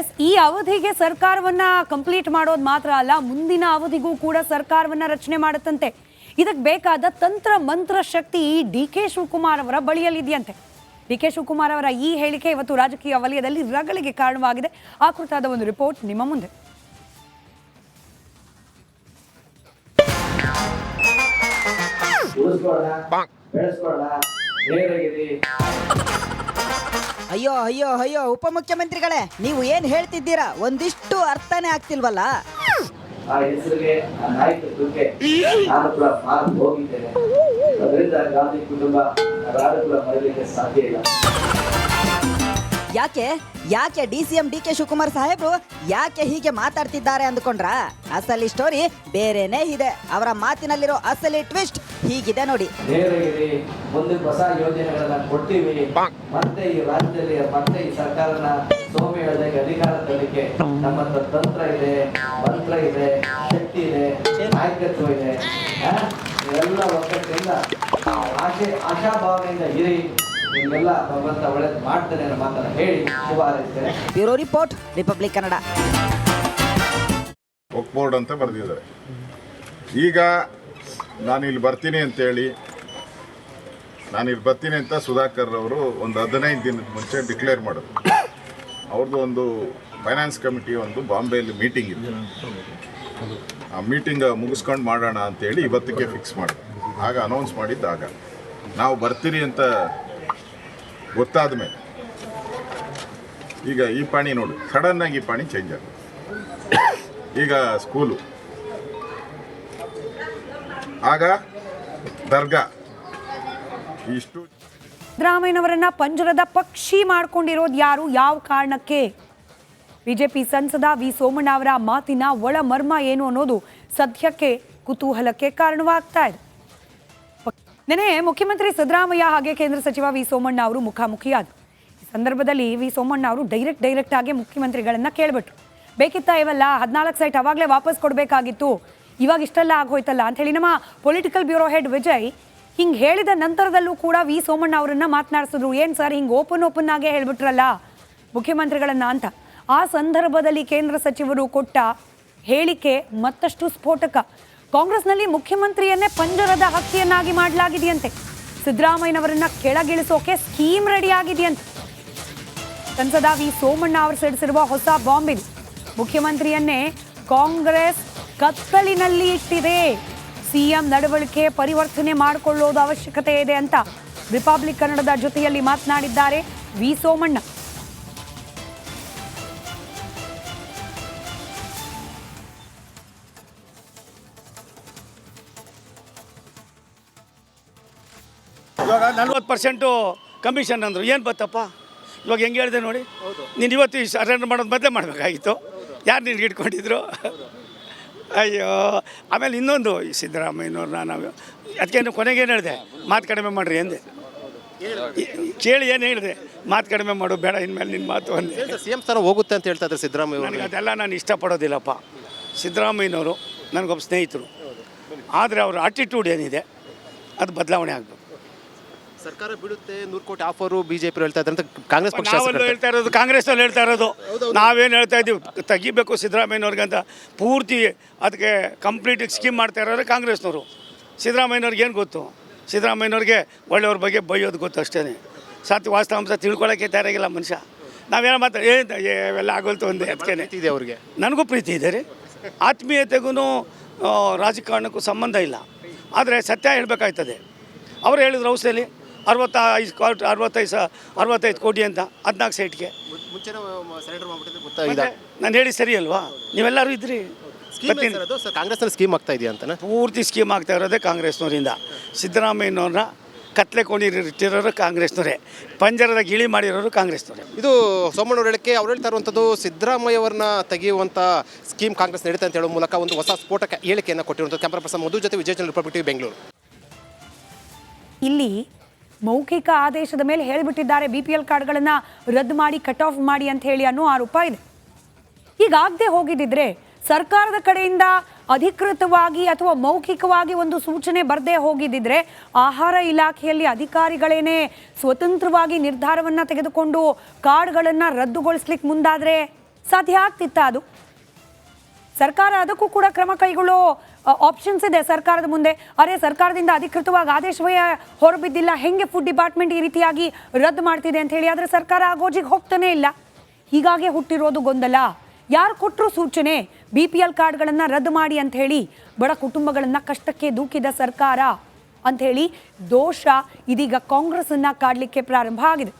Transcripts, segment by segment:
S, ಈ ಅವಧಿಗೆ ಸರ್ಕಾರವನ್ನ ಕಂಪ್ಲೀಟ್ ಮಾಡೋದು ಮಾತ್ರ ಅಲ್ಲ, ಮುಂದಿನ ಅವಧಿಗೂ ಕೂಡ ಸರ್ಕಾರವನ್ನ ರಚನೆ ಮಾಡುತ್ತಂತೆ. ಇದಕ್ಕೆ ಬೇಕಾದ ತಂತ್ರ ಮಂತ್ರ ಶಕ್ತಿ ಡಿ.ಕೆ. ಶಿವಕುಮಾರ್ ಅವರ ಬಳಿಯಲ್ಲಿದೆಯಂತೆ. ಡಿ.ಕೆ. ಶಿವಕುಮಾರ್ ಅವರ ಈ ಹೇಳಿಕೆ ಇವತ್ತು ರಾಜಕೀಯ ವಲಯದಲ್ಲಿ ರಗಳಿಗೆ ಕಾರಣವಾಗಿದೆ. ಆ ಕುರಿತಾದ ಒಂದು ರಿಪೋರ್ಟ್ ನಿಮ್ಮ ಮುಂದೆ. ಅಯ್ಯೋ ಅಯ್ಯೋ ಅಯ್ಯೋ ಉಪಮುಖ್ಯಮಂತ್ರಿಗಳೇ, ನೀವು ಏನ್ ಹೇಳ್ತಿದ್ದೀರಾ? ಒಂದಿಷ್ಟು ಅರ್ಥನೇ ಆಗ್ತಿಲ್ವಲ್ಲ. ಆ ಹೆಸರಿಗೆ ಆ ನಾಯಕತ್ವಕ್ಕೆ ನಾನು ಕೂಡ ಮಾರ್ಕ್ ಹೋಗಿದ್ದೇನೆ. ಅದರಿಂದ ಗಾಂಧಿ ಕುಟುಂಬ ಯಾರು ಕೂಡ ಮರೆಯಲಿಕ್ಕೆ ಸಾಧ್ಯ ಇಲ್ಲ. ಯಾಕೆ ಡಿ.ಸಿ.ಎಂ ಡಿ.ಕೆ. ಶಿವಕುಮಾರ್ ಸಾಹೇಬ್ರು ಯಾಕೆ ಹೀಗೆ ಮಾತಾಡ್ತಿದ್ದಾರೆ ಅಂದ್ಕೊಂಡ್ರ? ಅಸಲಿ ಸ್ಟೋರಿ ಬೇರೆನೇ ಇದೆ. ಅವರ ಮಾತಿನಲ್ಲಿರೋ ಅಸಲಿ ಟ್ವಿಸ್ಟ್ ಹೀಗಿದೆ ನೋಡಿ. ನೇರಗಿರಿ ಮುಂದೆ ಹೊಸ ಯೋಜನೆಗಳನ್ನ ಕೊಡ್ತೀವಿ, ಮತ್ತೆ ಈ ರಾಜ್ಯದಲ್ಲಿ ಮತ್ತೆ ಈ ಸರ್ಕಾರನ ಸೋಮೆ ಹೇಳಿದಾಗ ಅಧಿಕಾರ ತರಲಿಕ್ಕೆ ನಮ್ಮ ತಂತ್ರ ಇದೆ, ಮಂತ್ರ ಇದೆ, ಶಕ್ತಿ ಇದೆ, ನಾಯಕತ್ವ ಇದೆ. ಎಲ್ಲ ಒಕ್ಕಟ್ಟಿಂದ ಆಶಾಭಾವನೆಯಿಂದ ಇರಿ. ನಿಮ್ಗೆಲ್ಲ ಭಗವಂತ ಒಳ್ಳೇದು ಮಾಡ್ತಾನೆ ಅನ್ನೋ ಮಾತನ್ನ ಹೇಳಿ ಶುಭ ಹಾರೈಸ್ತೇನೆ. Bureau report, Republic Kannada. Board ಅಂತ ಬರೆದಿದ್ದಾರೆ. ಈಗ ನಾನಿಲ್ಲಿ ಬರ್ತೀನಿ ಅಂತೇಳಿ ಅಂತ ಸುಧಾಕರ್ ಅವರು ಒಂದು 15 ದಿನದ ಮುಂಚೆ ಡಿಕ್ಲೇರ್ ಮಾಡೋದು. ಅವ್ರದ್ದು ಒಂದು ಫೈನಾನ್ಸ್ ಕಮಿಟಿ ಒಂದು ಬಾಂಬೆಯಲ್ಲಿ ಮೀಟಿಂಗ್ ಇತ್ತು. ಆ ಮೀಟಿಂಗ್ ಮುಗಿಸ್ಕೊಂಡು ಮಾಡೋಣ ಅಂತೇಳಿ ಇವತ್ತಿಗೆ ಫಿಕ್ಸ್ ಮಾಡಿದ್ರು. ಆಗ ಅನೌನ್ಸ್ ಮಾಡಿದ್ದಾಗ ನಾವು ಬರ್ತೀರಿ ಅಂತ ಗೊತ್ತಾದ ಮೇಲೆ ಈಗ ಈ ಪಾಣಿ ನೋಡಿ, ಸಡನ್ನಾಗಿ ಈ ಪಾಣಿ ಚೇಂಜ್ ಆಗುತ್ತೆ. ಈಗ ಸ್ಕೂಲು, ಆಗ ದರ್ಗಾ, ಇಷ್ಟು. ಸಿದ್ದರಾಮಯ್ಯನವರನ್ನ ಪಂಜರದ ಪಕ್ಷಿ ಮಾಡ್ಕೊಂಡಿರೋದು ಯಾರು, ಯಾವ ಕಾರಣಕ್ಕೆ? ಬಿಜೆಪಿ ಸಂಸದ ವಿ ಸೋಮಣ್ಣ ಅವರ ಮಾತಿನ ಒಳ ಮರ್ಮ ಏನು ಅನ್ನೋದು ಸದ್ಯಕ್ಕೆ ಕುತೂಹಲಕ್ಕೆ ಕಾರಣವಾಗ್ತಾ ಇದೆ. ನೆನೆ ಮುಖ್ಯಮಂತ್ರಿ ಸಿದ್ದರಾಮಯ್ಯ ಹಾಗೆ ಕೇಂದ್ರ ಸಚಿವ ವಿ ಸೋಮಣ್ಣ ಅವರು ಮುಖಾಮುಖಿಯಾದರು. ಈ ಸಂದರ್ಭದಲ್ಲಿ ವಿ ಸೋಮಣ್ಣ ಅವರು ಡೈರೆಕ್ಟ್ ಆಗಿ ಮುಖ್ಯಮಂತ್ರಿಗಳನ್ನ ಕೇಳ್ಬಿಟ್ರು. ಬೇಕಿತ್ತ ಇವೆಲ್ಲ 14 ಸೈಟ್ ಅವಾಗಲೇ ವಾಪಸ್ ಕೊಡಬೇಕಾಗಿತ್ತು, ಇವಾಗ ಇಷ್ಟೆಲ್ಲ ಆಗೋಯ್ತಲ್ಲ ಅಂಥೇಳಿ. ನಮ್ಮ ಪೊಲಿಟಿಕಲ್ ಬ್ಯೂರೋ ಹೆಡ್ ವಿಜಯ್ ಹಿಂಗೆ ಹೇಳಿದ ನಂತರದಲ್ಲೂ ಕೂಡ ವಿ ಸೋಮಣ್ಣ ಅವರನ್ನ ಮಾತನಾಡಿಸಿದ್ರು. ಏನು ಸರ್ ಹಿಂಗೆ ಓಪನ್ ಆಗೇ ಹೇಳ್ಬಿಟ್ರಲ್ಲ ಮುಖ್ಯಮಂತ್ರಿಗಳನ್ನ ಅಂತ. ಆ ಸಂದರ್ಭದಲ್ಲಿ ಕೇಂದ್ರ ಸಚಿವರು ಕೊಟ್ಟ ಹೇಳಿಕೆ ಮತ್ತಷ್ಟು ಸ್ಫೋಟಕ. ಕಾಂಗ್ರೆಸ್ನಲ್ಲಿ ಮುಖ್ಯಮಂತ್ರಿಯನ್ನೇ ಪಂಜರದ ಹಕ್ಕಿಯನ್ನಾಗಿ ಮಾಡಲಾಗಿದೆಯಂತೆ. ಸಿದ್ದರಾಮಯ್ಯನವರನ್ನ ಕೆಳಗಿಳಿಸೋಕೆ ಸ್ಕೀಮ್ ರೆಡಿ ಆಗಿದೆಯಂತೆ. ಸಂಸದ ವಿ ಸೋಮಣ್ಣ ಅವರು ಸಿಡಿಸಿರುವ ಹೊಸ ಬಾಂಬ್ ಇದು. ಮುಖ್ಯಮಂತ್ರಿಯನ್ನೇ ಕಾಂಗ್ರೆಸ್ ಕತ್ತಲಿನಲ್ಲಿ ಇಟ್ಟಿದೆ. ಸಿಎಂ ನಡವಳಿಕೆ ಪರಿವರ್ತನೆ ಮಾಡಿಕೊಳ್ಳೋದು ಅವಶ್ಯಕತೆ ಇದೆ ಅಂತ ರಿಪಬ್ಲಿಕ್ ಕನ್ನಡದ ಜೊತೆಯಲ್ಲಿ ಮಾತನಾಡಿದ್ದಾರೆ ವಿ ಸೋಮಣ್ಣ. ಇವಾಗ 40% ಕಮಿಷನ್ ಅಂದರು. ಏನು ಬತ್ತಪ್ಪ ಇವಾಗ ಹೆಂಗೆ ಹೇಳಿದೆ ನೋಡಿ. ನೀನು ಇವತ್ತು ಸರೆಂಡರ್ ಮಾಡೋದು ಬದಲೇ ಮಾಡಬೇಕಾಗಿತ್ತು. ಯಾರು ನಿನ್ಗೆ ಇಟ್ಕೊಂಡಿದ್ರು? ಅಯ್ಯೋ. ಆಮೇಲೆ ಇನ್ನೊಂದು, ಈ ಸಿದ್ದರಾಮಯ್ಯನವ್ರನ್ನ ನಾವು ಅದಕ್ಕೆ ಕೊನೆಗೇನು ಹೇಳಿದೆ, ಮಾತು ಕಡಿಮೆ ಮಾಡಿರಿ ಅಂದೆ. ಕೇಳಿ ಏನು ಹೇಳಿದೆ, ಮಾತು ಕಡಿಮೆ ಮಾಡು, ಬೇಡ ಇನ್ಮೇಲೆ ನಿನ್ನ ಮಾತು ಅಂದೆ. ಸಿ ಎಂ ಸ್ಥಾನ ಹೋಗುತ್ತೆ ಅಂತ ಹೇಳ್ತಾ ಇದ್ದಾರೆ ಸಿದ್ದರಾಮಯ್ಯ. ನನಗೆ ಅದೆಲ್ಲ ನಾನು ಇಷ್ಟಪಡೋದಿಲ್ಲಪ್ಪ. ಸಿದ್ದರಾಮಯ್ಯನವರು ನನಗೊಬ್ಬ ಸ್ನೇಹಿತರು. ಆದರೆ ಅವರ ಆಟಿಟ್ಯೂಡ್ ಏನಿದೆ ಅದು ಬದಲಾವಣೆ ಆಗಬೇಕು. ಸರ್ಕಾರ ಬಿಡುತ್ತೆ, 100 ಕೋಟಿ ಆಫರು ಬಿಜೆಪಿ ಹೇಳ್ತಾ ಇದ್ದಾರೆ ಅಂತ ಕಾಂಗ್ರೆಸ್ ಪಕ್ಷ ಹೇಳ್ತಾ ಇರೋದು, ಕಾಂಗ್ರೆಸ್ನಲ್ಲಿ ಹೇಳ್ತಾ ಇರೋದು. ನಾವೇನು ಹೇಳ್ತಾ ಇದ್ದೀವಿ, ತೆಗಿಬೇಕು ಸಿದ್ದರಾಮಯ್ಯನವ್ರಿಗಂತ ಪೂರ್ತಿ ಅದಕ್ಕೆ ಕಂಪ್ಲೀಟ್ ಸ್ಕೀಮ್ ಮಾಡ್ತಾ ಇರೋರು ಕಾಂಗ್ರೆಸ್ನವರು. ಸಿದ್ದರಾಮಯ್ಯನವ್ರಿಗೆ ಏನು ಗೊತ್ತು? ಸಿದ್ದರಾಮಯ್ಯನವ್ರಿಗೆ ಒಳ್ಳೆಯವ್ರ ಬಗ್ಗೆ ಬೈಯೋದು ಗೊತ್ತು ಅಷ್ಟೇ. ವಾಸ್ತವಾಂಶ ತಿಳ್ಕೊಳ್ಳೋಕ್ಕೆ ತಯಾರಾಗಿಲ್ಲ ಮನುಷ್ಯ. ನಾವೇನೋ ಇವೆಲ್ಲ ಆಗೋಲ್ತು ಒಂದೇ. ಅದಕ್ಕೆ ಇದೆ ಅವ್ರಿಗೆ. ನನಗೂ ಪ್ರೀತಿ ಇದೆ ರೀ. ಆತ್ಮೀಯತೆಗೂ ರಾಜಕಾರಣಕ್ಕೂ ಸಂಬಂಧ ಇಲ್ಲ. ಆದರೆ ಸತ್ಯ ಹೇಳಬೇಕಾಯ್ತದೆ. ಅವರು ಹೇಳಿದ್ರು ಔಷಧಿಯಲ್ಲಿ 65 ಕೋಟಿ ಅಂತ 14 ಸೈಟ್ಗೆ. ನಾನು ಹೇಳಿ ಸರಿ ಅಲ್ವಾ? ನೀವೆಲ್ಲರೂ ಇದ್ರಿ. ಕಾಂಗ್ರೆಸ್ನಲ್ಲಿ ಸ್ಕೀಮ್ ಆಗ್ತಾ ಇದೆಯಾ ಅಂತ? ಪೂರ್ತಿ ಸ್ಕೀಮ್ ಆಗ್ತಾ ಇರೋದೇ ಕಾಂಗ್ರೆಸ್ನವರಿಂದ. ಸಿದ್ದರಾಮಯ್ಯನವ್ರನ್ನ ಕತ್ಲೆ ಕೊಂಡಿಟ್ಟಿರೋರು ಕಾಂಗ್ರೆಸ್ನವರೇ, ಪಂಜರದ ಗಿಳಿ ಮಾಡಿರೋರು ಕಾಂಗ್ರೆಸ್ನವರೇ. ಇದು ಸೋಮಣ್ಣವ್ರ ಹೇಳಿಕೆ. ಅವ್ರು ಹೇಳ್ತಾ ಇರುವಂಥದ್ದು ಸಿದ್ದರಾಮಯ್ಯವರನ್ನ ತೆಗೆಯುವಂಥ ಸ್ಕೀಮ್ ಕಾಂಗ್ರೆಸ್ ನಡೀತಾ ಅಂತ ಹೇಳೋ ಮೂಲಕ ಒಂದು ಹೊಸ ಸ್ಫೋಟಕ ಹೇಳಿಕೆಯನ್ನು ಕೊಟ್ಟಿರುವಂಥದ್ದು. ಕ್ಯಾಮರಾ ಪರ್ಸನ್ ಮಧು ಜೊತೆ ವಿಜಯ್ ಚಂದ್ರ, ರಿಪಬ್ಲಿಕ್ ಟಿವಿ, ಬೆಂಗಳೂರು. ಇಲ್ಲಿ ಮೌಖಿಕ ಆದೇಶದ ಮೇಲೆ ಹೇಳಿಬಿಟ್ಟಿದ್ದಾರೆ BPL ಕಾರ್ಡ್ಗಳನ್ನು ರದ್ದು ಮಾಡಿ, ಕಟ್ ಆಫ್ ಮಾಡಿ ಅಂತ ಹೇಳಿ ಅನ್ನೋ ಆರೋಪ ಇದೆ. ಹೀಗಾಗದೆ ಹೋಗಿದ್ದಿದ್ರೆ, ಸರ್ಕಾರದ ಕಡೆಯಿಂದ ಅಧಿಕೃತವಾಗಿ ಅಥವಾ ಮೌಖಿಕವಾಗಿ ಒಂದು ಸೂಚನೆ ಬರದೇ ಹೋಗಿದ್ದಿದ್ರೆ, ಆಹಾರ ಇಲಾಖೆಯಲ್ಲಿ ಅಧಿಕಾರಿಗಳೇನೆ ಸ್ವತಂತ್ರವಾಗಿ ನಿರ್ಧಾರವನ್ನು ತೆಗೆದುಕೊಂಡು ಕಾರ್ಡ್ಗಳನ್ನು ರದ್ದುಗೊಳಿಸ್ಲಿಕ್ಕೆ ಮುಂದಾದರೆ ಸಾಧ್ಯ ಆಗ್ತಿತ್ತ ಅದು? ಸರ್ಕಾರ ಅದಕ್ಕೂ ಕೂಡ ಕ್ರಮ ಕೈಗೊಳ್ಳೋ ಆಪ್ಷನ್ಸ್ ಇದೆ ಸರ್ಕಾರದ ಮುಂದೆ. ಅರೆ, ಸರ್ಕಾರದಿಂದ ಅಧಿಕೃತವಾಗಿ ಆದೇಶವೇ ಹೊರಬಿದ್ದಿಲ್ಲ, ಹೆಂಗೆ ಫುಡ್ ಡಿಪಾರ್ಟ್ಮೆಂಟ್ ಈ ರೀತಿಯಾಗಿ ರದ್ದು ಮಾಡ್ತಿದೆ ಅಂತ ಹೇಳಿ. ಆದರೆ ಸರ್ಕಾರ ಆ ಗೋಜಿಗೆ ಹೋಗ್ತಾನೆ ಇಲ್ಲ. ಹೀಗಾಗಿ ಹುಟ್ಟಿರೋದು ಗೊಂದಲ. ಯಾರು ಕೊಟ್ಟರು ಸೂಚನೆ BPL ಕಾರ್ಡ್ಗಳನ್ನು ರದ್ದು ಮಾಡಿ ಅಂತ ಹೇಳಿ? ಬಡ ಕುಟುಂಬಗಳನ್ನು ಕಷ್ಟಕ್ಕೆ ದೂಕಿದ ಸರ್ಕಾರ ಅಂತ ಹೇಳಿ ದೋಷ ಇದೀಗ ಕಾಂಗ್ರೆಸ್ಸನ್ನು ಕಾಡಲಿಕ್ಕೆ ಪ್ರಾರಂಭ ಆಗಿದೆ.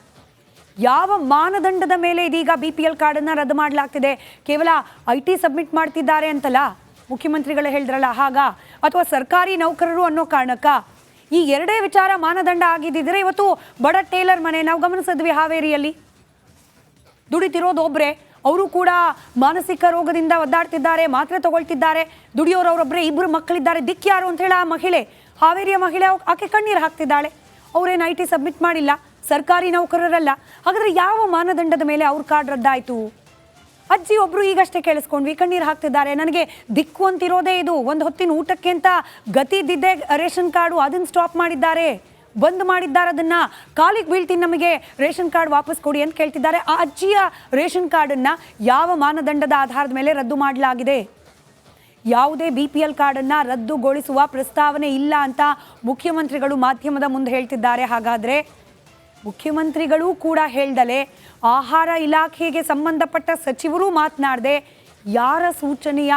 ಯಾವ ಮಾನದಂಡದ ಮೇಲೆ ಇದೀಗ BPL ಕಾರ್ಡನ್ನು ರದ್ದು ಮಾಡಲಾಗ್ತಿದೆ? ಕೇವಲ IT ಸಬ್ಮಿಟ್ ಮಾಡ್ತಿದ್ದಾರೆ ಅಂತಲ್ಲ ಮುಖ್ಯಮಂತ್ರಿಗಳು ಹೇಳಿದ್ರಲ್ಲ ಹಾಗ, ಅಥವಾ ಸರ್ಕಾರಿ ನೌಕರರು ಅನ್ನೋ ಕಾರಣಕ್ಕ? ಈ ಎರಡೇ ವಿಚಾರ ಮಾನದಂಡ ಆಗಿದ್ದಿದ್ರೆ ಇವತ್ತು ಬಡ ಟೇಲರ್ ಮನೆ ನಾವು ಗಮನಿಸಿದ್ವಿ ಹಾವೇರಿಯಲ್ಲಿ. ದುಡಿತಿರೋದು ಒಬ್ಬರೇ, ಅವರು ಕೂಡ ಮಾನಸಿಕ ರೋಗದಿಂದ ಒದ್ದಾಡ್ತಿದ್ದಾರೆ, ಮಾತ್ರೆ ತಗೊಳ್ತಿದ್ದಾರೆ. ದುಡಿಯೋರು ಅವರೊಬ್ಬರೇ, 2 ಮಕ್ಕಳಿದ್ದಾರೆ. ದಿಕ್ ಯಾರು ಅಂತ ಹೇಳಿ ಆ ಮಹಿಳೆ, ಹಾವೇರಿಯ ಮಹಿಳೆ, ಆಕೆ ಕಣ್ಣೀರು ಹಾಕ್ತಿದ್ದಾಳೆ. ಅವರೇನು IT ಸಬ್ಮಿಟ್ ಮಾಡಿಲ್ಲ, ಸರ್ಕಾರಿ ನೌಕರರಲ್ಲ. ಹಾಗಾದ್ರೆ ಯಾವ ಮಾನದಂಡದ ಮೇಲೆ ಅವ್ರ ಕಾರ್ಡ್ ರದ್ದಾಯಿತು? ಅಜ್ಜಿ ಒಬ್ರು ಈಗಷ್ಟೇ ಕೇಳಿಸ್ಕೊಂಡ್ವಿ, ಕಣ್ಣೀರು ಹಾಕ್ತಿದ್ದಾರೆ. ನನಗೆ ದಿಕ್ಕು ಅಂತಿರೋದೇ ಇದು, ಒಂದು ಹೊತ್ತಿನ ಊಟಕ್ಕೆ ಅಂತ ಗತಿ ಇದ್ದಿದ್ದೆ ರೇಷನ್ ಕಾರ್ಡು, ಅದನ್ನು ಸ್ಟಾಪ್ ಮಾಡಿದ್ದಾರೆ, ಬಂದ್ ಮಾಡಿದ್ದಾರೆ. ಅದನ್ನ ಕಾಲಿಗೆ ಬೀಳ್ತೀನಿ, ನಮಗೆ ರೇಷನ್ ಕಾರ್ಡ್ ವಾಪಸ್ ಕೊಡಿ ಅಂತ ಕೇಳ್ತಿದ್ದಾರೆ. ಆ ಅಜ್ಜಿಯ ರೇಷನ್ ಕಾರ್ಡನ್ನು ಯಾವ ಮಾನದಂಡದ ಆಧಾರದ ಮೇಲೆ ರದ್ದು ಮಾಡಲಾಗಿದೆ? ಯಾವುದೇ BPL ಕಾರ್ಡನ್ನು ರದ್ದುಗೊಳಿಸುವ ಪ್ರಸ್ತಾವನೆ ಇಲ್ಲ ಅಂತ ಮುಖ್ಯಮಂತ್ರಿಗಳು ಮಾಧ್ಯಮದ ಮುಂದೆ ಹೇಳ್ತಿದ್ದಾರೆ. ಹಾಗಾದರೆ ಮುಖ್ಯಮಂತ್ರಿಗಳೂ ಕೂಡ ಹೇಳ್ದಲೆ, ಆಹಾರ ಇಲಾಖೆಗೆ ಸಂಬಂಧಪಟ್ಟ ಸಚಿವರು ಮಾತನಾಡದೆ, ಯಾರ ಸೂಚನೆಯ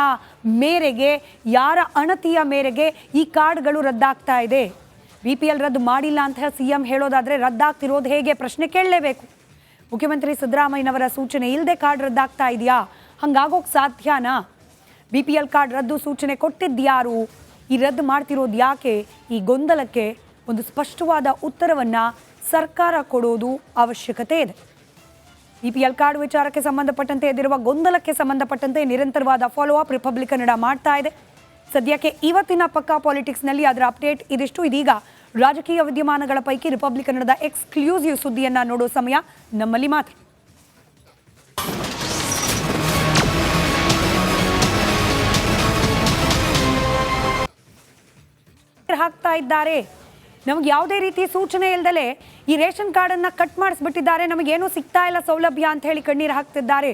ಮೇರೆಗೆ, ಯಾರ ಅಣತಿಯ ಮೇರೆಗೆ ಈ ಕಾರ್ಡ್ಗಳು ರದ್ದಾಗ್ತಾ ಇದೆ? BPL ರದ್ದು ಮಾಡಿಲ್ಲ ಅಂತ CM ಹೇಳೋದಾದರೆ ರದ್ದಾಗ್ತಿರೋದು ಹೇಗೆ? ಪ್ರಶ್ನೆ ಕೇಳಲೇಬೇಕು. ಮುಖ್ಯಮಂತ್ರಿ ಸಿದ್ದರಾಮಯ್ಯನವರ ಸೂಚನೆ ಇಲ್ಲದೆ ಕಾರ್ಡ್ ರದ್ದಾಗ್ತಾ ಇದೆಯಾ? ಹಂಗಾಗೋಕೆ ಸಾಧ್ಯನಾ? BPL ಕಾರ್ಡ್ ರದ್ದು ಸೂಚನೆ ಕೊಟ್ಟಿದ್ಯಾರು? ಈ ರದ್ದು ಮಾಡ್ತಿರೋದು ಯಾಕೆ? ಈ ಗೊಂದಲಕ್ಕೆ ಒಂದು ಸ್ಪಷ್ಟವಾದ ಉತ್ತರವನ್ನು ಸರ್ಕಾರ ಕೊಡೋದು ಅವಶ್ಯಕತೆ ಇದೆ. BPL ಕಾರ್ಡ್ ವಿಚಾರಕ್ಕೆ ಸಂಬಂಧಪಟ್ಟಂತೆ ಎದ್ದಿರುವ ಗೊಂದಲಕ್ಕೆ ಸಂಬಂಧಪಟ್ಟಂತೆ ನಿರಂತರವಾದ ಫಾಲೋ ಅಪ್ ರಿಪಬ್ಲಿಕ್ ಕನ್ನಡ ಮಾಡ್ತಾ ಇದೆ. ಸದ್ಯಕ್ಕೆ ಇವತ್ತಿನ ಪಕ್ಕಾ ಪಾಲಿಟಿಕ್ಸ್ನಲ್ಲಿ ಅದರ ಅಪ್ಡೇಟ್ ಇದಿಷ್ಟು. ಇದೀಗ ರಾಜಕೀಯ ವಿದ್ಯಮಾನಗಳ ಪೈಕಿ ರಿಪಬ್ಲಿಕ್ ಕನ್ನಡದ ಎಕ್ಸ್ಕ್ಲೂಸಿವ್ ಸುದ್ದಿಯನ್ನು ನೋಡೋ ಸಮಯ ನಮ್ಮಲ್ಲಿ ಮಾತ್ರ. ಹಾಕ್ತಾ ಇದ್ದಾರೆ, ನಮ್ಗೆ ಯಾವುದೇ ರೀತಿ ಸೂಚನೆ ಇಲ್ದಲೆ ಈ ರೇಷನ್ ಕಾರ್ಡನ್ನು ಕಟ್ ಮಾಡಿಸ್ಬಿಟ್ಟಿದ್ದಾರೆ, ನಮಗೇನೂ ಸಿಗ್ತಾ ಇಲ್ಲ ಸೌಲಭ್ಯ ಅಂತ ಹೇಳಿ ಕಣ್ಣೀರು ಹಾಕ್ತಿದ್ದಾರೆ.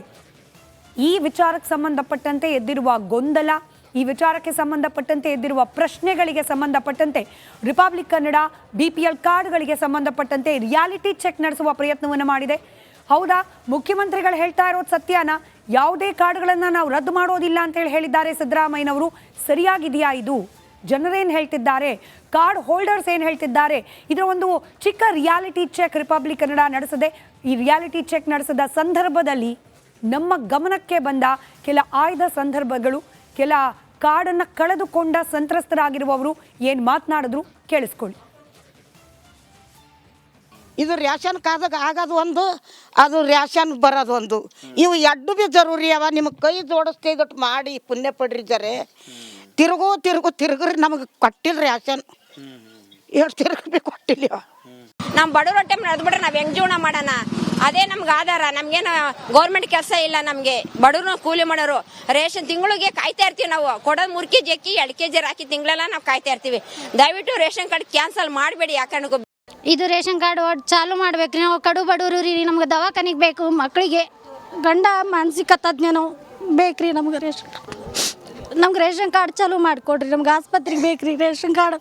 ಈ ವಿಚಾರಕ್ಕೆ ಸಂಬಂಧಪಟ್ಟಂತೆ ಎದ್ದಿರುವ ಗೊಂದಲ, ಈ ವಿಚಾರಕ್ಕೆ ಸಂಬಂಧಪಟ್ಟಂತೆ ಎದ್ದಿರುವ ಪ್ರಶ್ನೆಗಳಿಗೆ ಸಂಬಂಧಪಟ್ಟಂತೆ ರಿಪಬ್ಲಿಕ್ ಕನ್ನಡ BPL ಕಾರ್ಡ್ಗಳಿಗೆ ಸಂಬಂಧಪಟ್ಟಂತೆ ರಿಯಾಲಿಟಿ ಚೆಕ್ ನಡೆಸುವ ಪ್ರಯತ್ನವನ್ನು ಮಾಡಿದೆ. ಹೌದಾ, ಮುಖ್ಯಮಂತ್ರಿಗಳು ಹೇಳ್ತಾ ಇರೋದು ಸತ್ಯನಾ? ಯಾವುದೇ ಕಾರ್ಡ್ಗಳನ್ನು ನಾವು ರದ್ದು ಮಾಡೋದಿಲ್ಲ ಅಂತೇಳಿ ಹೇಳಿದ್ದಾರೆ ಸಿದ್ದರಾಮಯ್ಯನವರು. ಸರಿಯಾಗಿದೆಯಾ ಇದು? ಜನರೇನು ಹೇಳ್ತಿದ್ದಾರೆ, ಕಾರ್ಡ್ ಹೋಲ್ಡರ್ಸ್ ಏನು ಹೇಳ್ತಿದ್ದಾರೆ? ಇದರ ಒಂದು ಚಿಕ್ಕ ರಿಯಾಲಿಟಿ ಚೆಕ್ ರಿಪಬ್ಲಿಕ್ ಕನ್ನಡ ನಡೆಸದೆ. ಈ ರಿಯಾಲಿಟಿ ಚೆಕ್ ನಡೆಸಿದ ಸಂದರ್ಭದಲ್ಲಿ ನಮ್ಮ ಗಮನಕ್ಕೆ ಬಂದ ಕೆಲ ಆಯ್ದ ಸಂದರ್ಭಗಳು, ಕೆಲ ಕಾರ್ಡನ್ನು ಕಳೆದುಕೊಂಡ ಸಂತ್ರಸ್ತರಾಗಿರುವವರು ಏನು ಮಾತನಾಡಿದ್ರು ಕೇಳಿಸ್ಕೊಳ್ಳಿ. ಇದು ರೇಷನ್ ಕಾರ್ಡ್ ಆಗೋದು ಒಂದು, ಅದು ರೇಷನ್ ಬರೋದು ಒಂದು. ಇವು ಎರಡು ಬಿ ಜರೂರಿ ಅವ. ನಿಮಗೆ ಕೈ ಜೋಡಿಸ್ತಿದ್ದಟ್ಟು ಮಾಡಿ ಪುಣ್ಯ ಪಡ್ರಿ ಜರೆ. ತಿರುಗ್ರಿ ನಮಗೆ ಕೊಟ್ಟಿಲ್ಲ ರೇಷನ್. ಎಷ್ಟು ತಿರುಗಿ ಕೊಟ್ಟಿಲ್ಲ. ನಮ್ಮ ಬಡವ್ರ ಹೊಟ್ಟೆ ನಡೆದ್ಬಿಟ್ರೆ ನಾವು ಹೆಂಗ್ ಜೀವನ ಮಾಡೋಣ? ಅದೇ ನಮ್ಗೆ ಆಧಾರ. ನಮ್ಗೇನು ಗೌರ್ಮೆಂಟ್ ಕೆಲಸ ಇಲ್ಲ, ನಮಗೆ ಬಡವ್ರು ಕೂಲಿ ಮಾಡೋರು. ರೇಷನ್ ತಿಂಗಳಿಗೆ ಕಾಯ್ತಾ ಇರ್ತೀವಿ ನಾವು. ಕೊಡೋದು 3 kg ಅಕ್ಕಿ 2 kg ಹಾಕಿ ತಿಂಗಳೆಲ್ಲ ನಾವು ಕಾಯ್ತಾ ಇರ್ತೀವಿ. ದಯವಿಟ್ಟು ರೇಷನ್ ಕಾರ್ಡ್ ಕ್ಯಾನ್ಸಲ್ ಮಾಡಬೇಡಿ. ಯಾಕಂದ್ರೆ ಇದು ರೇಷನ್ ಕಾರ್ಡ್ ಚಾಲು ಮಾಡ್ಬೇಕ್ರಿ. ನಾವು ಕಡು ಬಡವರು ರೀ, ನಮ್ಗೆ ದವಾಖಾನಿಗೆ ಬೇಕು, ಮಕ್ಕಳಿಗೆ ಗಂಡ ಮಾನಸಿಕ ತಜ್ಞನು ಬೇಕ್ರಿ. ನಮ್ಗೆ ರೇಷನ್ ಕಾರ್ಡ್ ಚಾಲು ಮಾಡಿಕೊಡ್ರಿ. ನಮ್ಗೆ ಆಸ್ಪತ್ರೆಗೆ ಬೇಕ್ರಿ ರೇಷನ್ ಕಾರ್ಡ್.